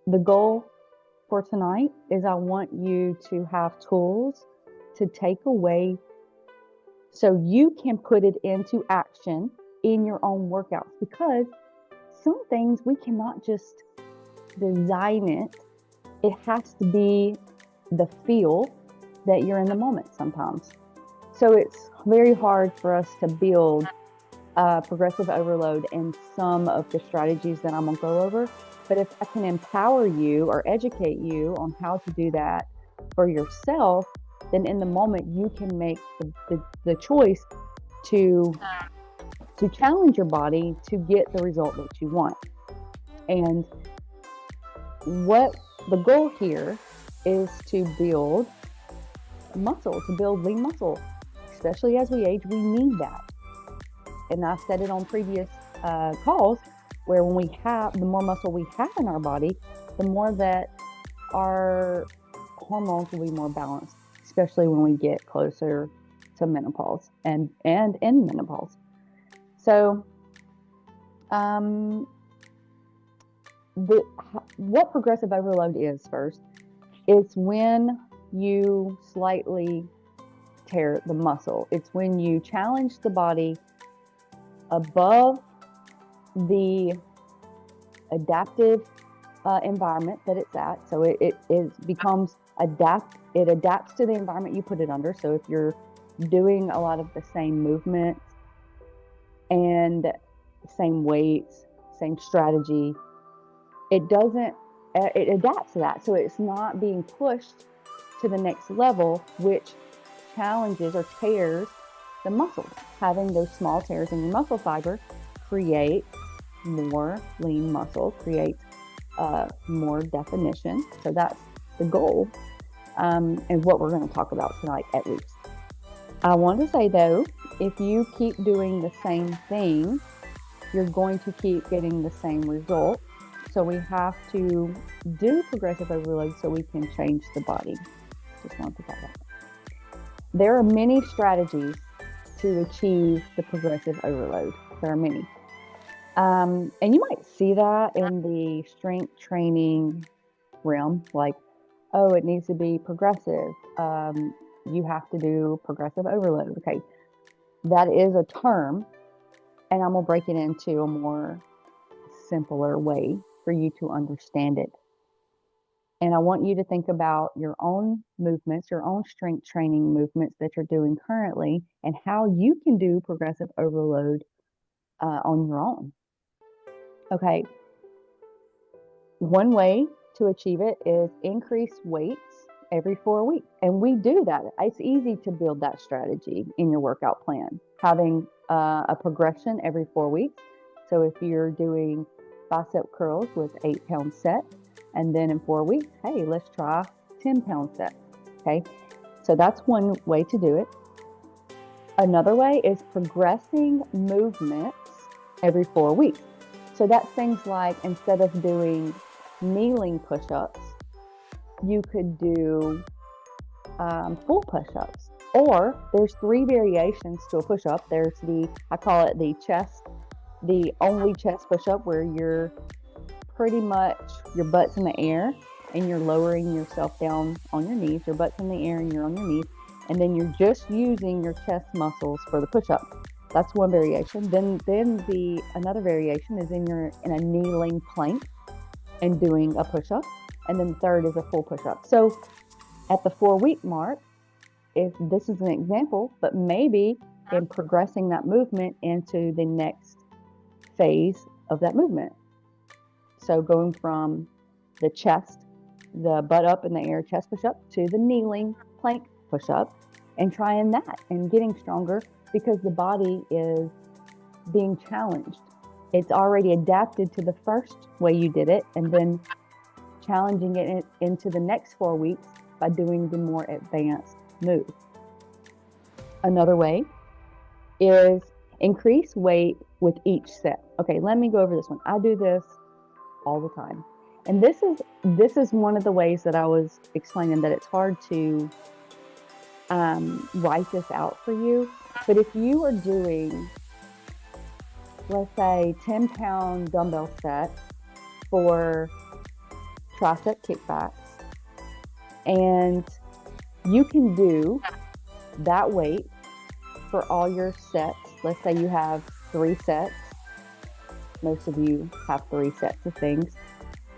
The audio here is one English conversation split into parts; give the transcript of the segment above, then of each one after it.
The goal for tonight is I want you to have tools to take away so you can put it into action in your own workouts, because some things we cannot just design it. It has to be the feel that you're in the moment sometimes. So it's very hard for us to build progressive overload and some of the strategies that I'm going to go over. But if I can empower you or educate you on how to do that for yourself, then in the moment you can make the choice to challenge your body to get the result that you want. And what the goal here is to build muscle, to build lean muscle. Especially as we age, we need that. And I've said it on previous calls, where when we have, the more muscle we have in our body, the more that our hormones will be more balanced, especially when we get closer to menopause and in menopause. So, what progressive overload is first, it's when you slightly tear the muscle. It's when you challenge the body above the adaptive environment that it's at. So it becomes it adapts to the environment you put it under. So if you're doing a lot of the same movements and same weights, same strategy, it adapts to that. So it's not being pushed to the next level, which challenges or tears the muscles. Having those small tears in your muscle fiber creates more lean muscle, creates more definition. So that's the goal, and what we're going to talk about tonight, at least. I want to say, though, if you keep doing the same thing, you're going to keep getting the same result. So we have to do progressive overload so we can change the body. Just want to put that out. There are many strategies to achieve the progressive overload. There are many. And you might see that in the strength training realm, like, oh, it needs to be progressive. You have to do progressive overload. Okay, that is a term, and I'm going to break it into a more simpler way for you to understand it. And I want you to think about your own movements, your own strength training movements that you're doing currently, and how you can do progressive overload on your own. Okay. One way to achieve it is increase weights every 4 weeks. And we do that. It's easy to build that strategy in your workout plan, having a progression every 4 weeks. So if you're doing bicep curls with 8-pound sets, and then in 4 weeks, hey, let's try 10-pound sets. Okay. So that's one way to do it. Another way is progressing movements every 4 weeks. So that's things like, instead of doing kneeling push-ups, you could do full push-ups. Or there's 3 variations to a push-up. There's I call it the only chest push-up, where you're pretty much, your butt's in the air and you're lowering yourself down on your knees. Your butt's in the air and you're on your knees. And then you're just using your chest muscles for the push-up. That's one variation. Then another variation is in a kneeling plank and doing a push-up. And then the third is a full push-up. So at the 4-week mark, if this is an example, but maybe in progressing that movement into the next phase of that movement. So going from the chest, the butt up in the air chest push-up, to the kneeling plank push-up, and trying that and getting stronger, because the body is being challenged. It's already adapted to the first way you did it, and then challenging it into the next 4 weeks by doing the more advanced move. Another way is increase weight with each set. Okay, let me go over this one. I do this all the time. And this is one of the ways that I was explaining that it's hard to write this out for you. But if you are doing, let's say, 10-pound dumbbell set for tricep kickbacks. And you can do that weight for all your sets. Let's say you have 3 sets. Most of you have 3 sets of things.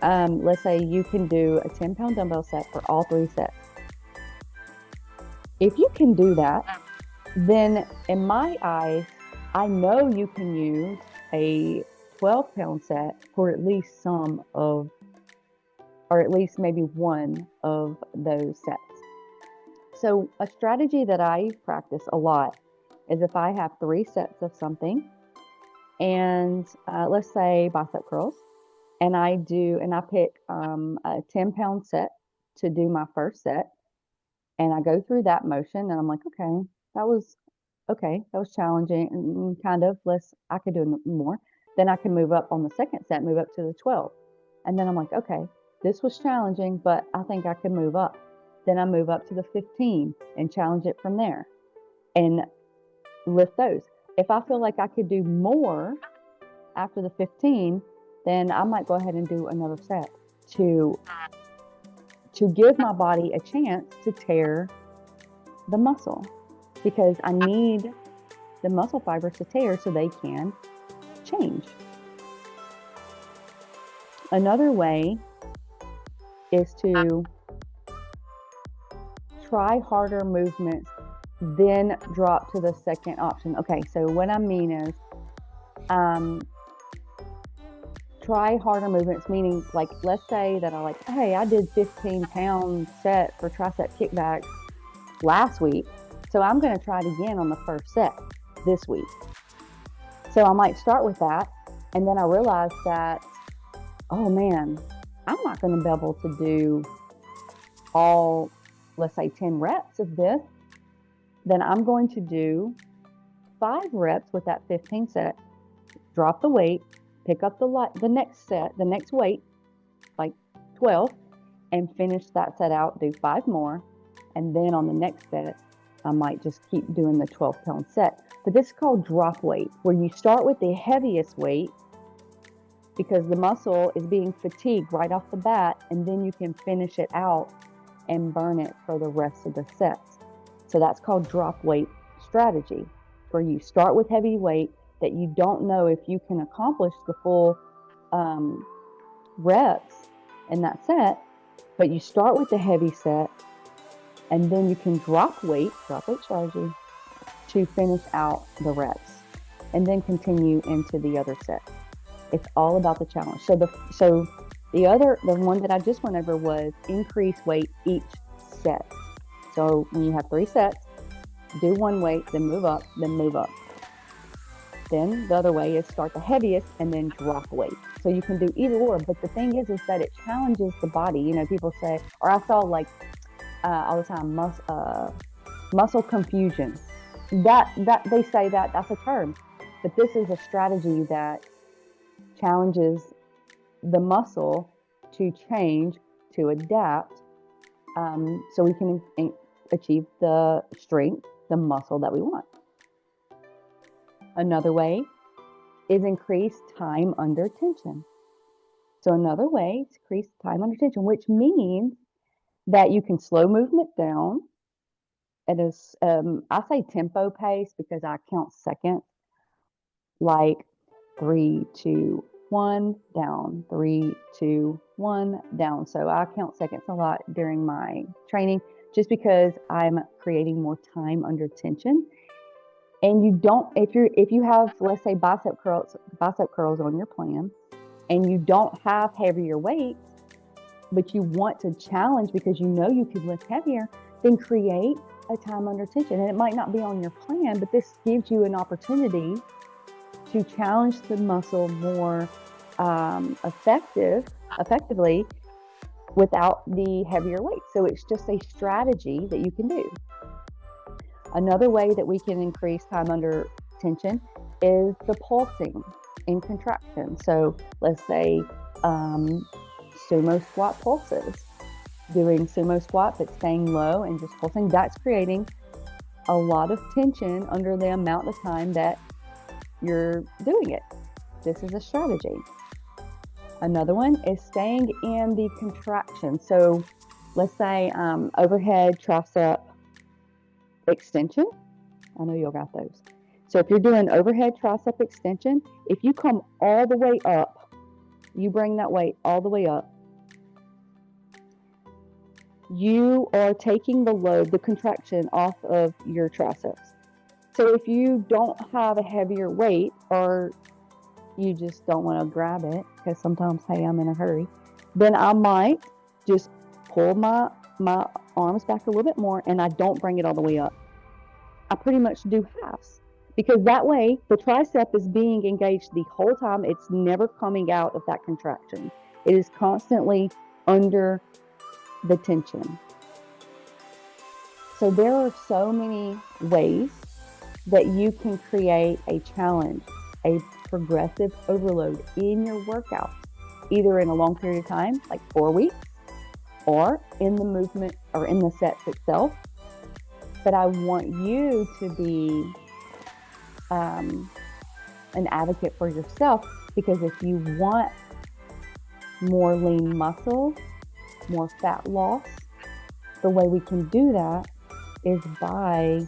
Let's say you can do a 10-pound dumbbell set for all 3 sets. If you can do that, then in my eyes, I know you can use a 12-pound set for at least some of, or at least maybe one of those sets. So a strategy that I practice a lot is if I have 3 sets of something, and let's say bicep curls, and I pick a 10-pound set to do my first set, and I go through that motion, and I'm like, okay, that was challenging, and kind of, I could do more. Then I can move up on the second set, move up to the 12. And then I'm like, okay, this was challenging, but I think I can move up. Then I move up to the 15 and challenge it from there and lift those. If I feel like I could do more after the 15, then I might go ahead and do another set to give my body a chance to tear the muscle, because I need the muscle fibers to tear so they can change. Another way is to try harder movements, then drop to the second option. Okay, so what I mean is try harder movements, meaning like, let's say that I did 15-pound set for tricep kickbacks last week, so I'm going to try it again on the first set this week. So I might start with that, and then I realize that, oh man, I'm not going to be able to do all, let's say 10 reps of this. Then I'm going to do 5 reps with that 15 set, drop the weight, pick up the next set, the next weight, like 12, and finish that set out, do 5 more. And then on the next set, I might just keep doing the 12-pound set. But this is called drop weight, where you start with the heaviest weight because the muscle is being fatigued right off the bat, and then you can finish it out and burn it for the rest of the sets. So that's called drop weight strategy, where you start with heavy weight that you don't know if you can accomplish the full reps in that set, but you start with the heavy set, and then you can drop weight strategy to finish out the reps, and then continue into the other sets. It's all about the challenge. So the one that I just went over was increase weight each set. So when you have 3 sets, do 1 weight, then move up, then move up. Then the other way is start the heaviest and then drop weight. So you can do either or, but the thing is that it challenges the body. You know, people say, or I saw all the time, muscle confusion. That they say that's a term, but this is a strategy that challenges the muscle to change, to adapt, so we can achieve the strength, the muscle that we want. Another way is increase time under tension. So another way is increase time under tension, which means that you can slow movement down. It is, I say tempo pace because I count seconds, like 3, 2, 1, down, 3, 2, 1, down. So I count seconds a lot during my training just because I'm creating more time under tension. And you don't, if you have, let's say bicep curls on your plan, and you don't have heavier weights, but you want to challenge because you know you could lift heavier, then create a time under tension. And it might not be on your plan, but this gives you an opportunity to challenge the muscle more effectively without the heavier weight. So it's just a strategy that you can do. Another way that we can increase time under tension is the pulsing in contraction. So let's say sumo squat pulses. Doing sumo squat but staying low and just pulsing, that's creating a lot of tension under the amount of time that you're doing it. This is a strategy. Another one is staying in the contraction. So let's say overhead tricep extension. I know y'all got those. So if you're doing overhead tricep extension, if you come all the way up, you bring that weight all the way up, you are taking the load, the contraction off of your triceps. So if you don't have a heavier weight, or you just don't want to grab it because sometimes, hey, I'm in a hurry, then I might just pull my arms back a little bit more, and I don't bring it all the way up. I pretty much do halves, because that way the tricep is being engaged the whole time. It's never coming out of that contraction. It is constantly under the tension. So there are so many ways that you can create a challenge, a progressive overload in your workouts, either in a long period of time, like 4 weeks, or in the movement or in the sets itself. But I want you to be an advocate for yourself, because if you want more lean muscle, more fat loss, the way we can do that is by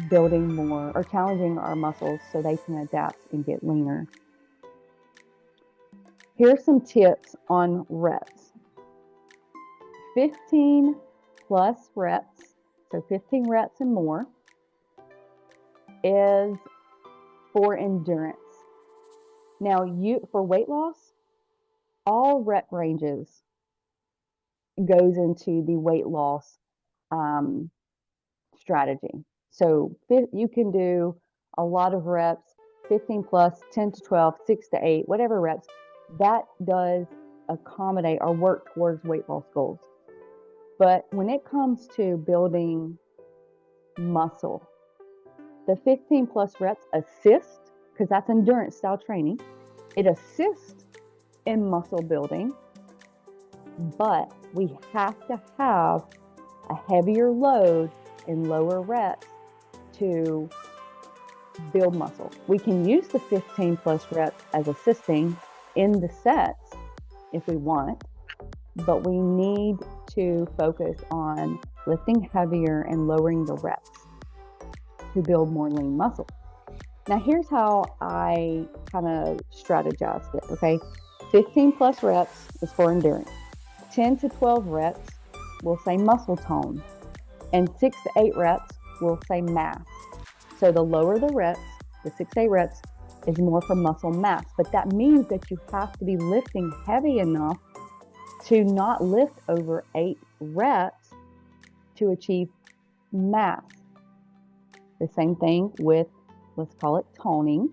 building more or challenging our muscles so they can adapt and get leaner. Here's some tips on reps. 15 plus reps, so 15 reps and more, is for endurance. Now, for weight loss, all rep ranges goes into the weight loss strategy. So you can do a lot of reps, 15 plus, 10 to 12, 6 to 8, whatever reps. That does accommodate or work towards weight loss goals. But when it comes to building muscle, the 15 plus reps assist, because that's endurance style training. It assists in muscle building, but we have to have a heavier load and lower reps to build muscle. We can use the 15 plus reps as assisting in the sets if we want, but we need to focus on lifting heavier and lowering the reps to build more lean muscle. Now here's how I kind of strategized it, okay? 15 plus reps is for endurance. 10 to 12 reps, we'll say muscle tone. And 6 to 8 reps, we'll say mass. So the lower the reps, the 6 to 8 reps, is more for muscle mass. But that means that you have to be lifting heavy enough to not lift over 8 reps to achieve mass. The same thing with, let's call it toning,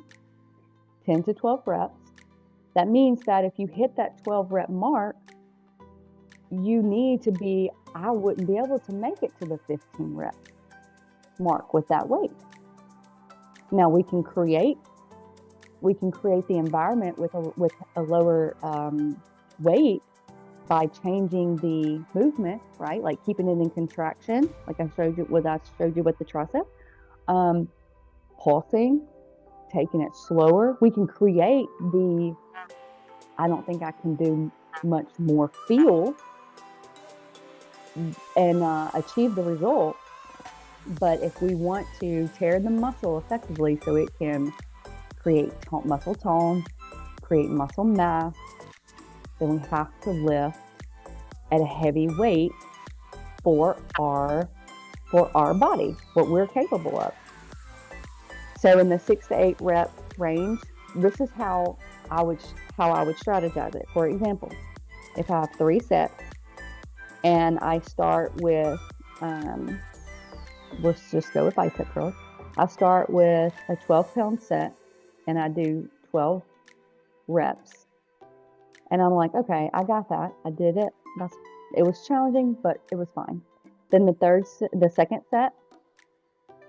10 to 12 reps. That means that if you hit that 12 rep mark, you need to be, I wouldn't be able to make it to the 15 rep mark with that weight. Now we can create the environment with a lower weight by changing the movement, right? Like keeping it in contraction, like I showed you with the tricep, pulsing, taking it slower. We can create the, I don't think I can do much more feel and achieve the result. But if we want to tear the muscle effectively so it can create muscle tone, create muscle mass, then we have to lift at a heavy weight for our body, what we're capable of. So in the 6 to 8 rep range, this is how I would strategize it. For example, if I have 3 sets and I start with, let's just go with bicep curls. I start with a 12-pound set and I do 12 reps. And I'm like, okay, I got that. I did it. It was challenging, but it was fine. Then the second set,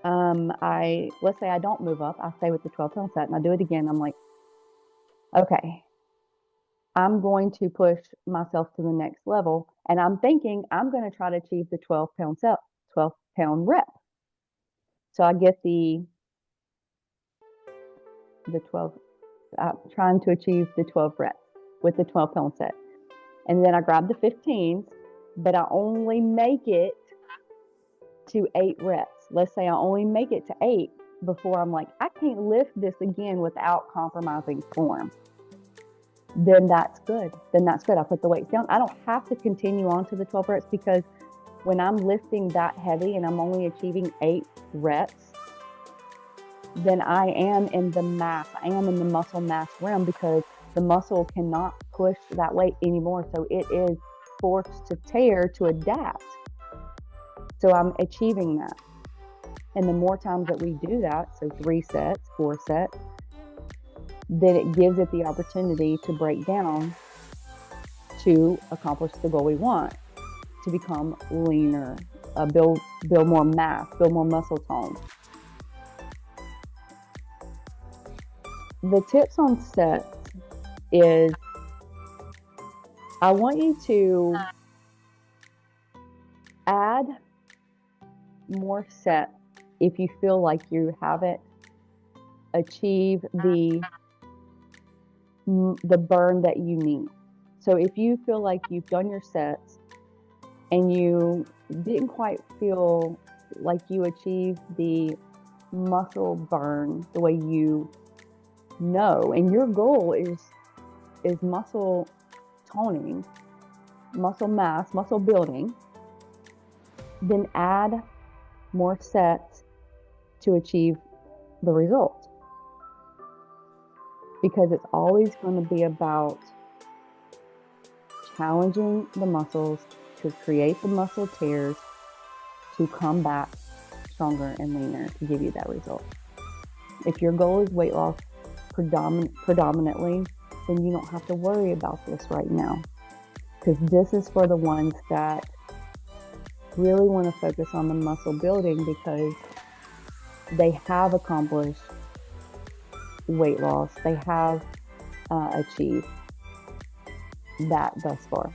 let's say I don't move up. I stay with the 12-pound set and I do it again. I'm like, okay, I'm going to push myself to the next level. And I'm thinking I'm going to try to achieve the 12-pound rep. So I get the 12, trying to achieve the 12 reps. with the 12-pound set. And then I grab the 15s, but I only make it to 8 reps. Let's say I only make it to 8 before I'm like, I can't lift this again without compromising form. Then that's good. I put the weights down. I don't have to continue on to the 12 reps, because when I'm lifting that heavy and I'm only achieving 8 reps, then I am in the mass. I am in the muscle mass realm, because the muscle cannot push that weight anymore. So it is forced to tear to adapt. So I'm achieving that. And the more times that we do that, so 3 sets, 4 sets, then it gives it the opportunity to break down to accomplish the goal we want, to become leaner, build more mass, build more muscle tone. The tips on sets is, I want you to add more sets if you feel like you haven't achieved the burn that you need. So if you feel like you've done your sets and you didn't quite feel like you achieved the muscle burn the way you know, and your goal is muscle toning, muscle mass, muscle building, then add more sets to achieve the result. Because it's always going to be about challenging the muscles to create the muscle tears to come back stronger and leaner to give you that result. If your goal is weight loss predominantly, then you don't have to worry about this right now, because this is for the ones that really want to focus on the muscle building, because they have accomplished weight loss. They have achieved that thus far.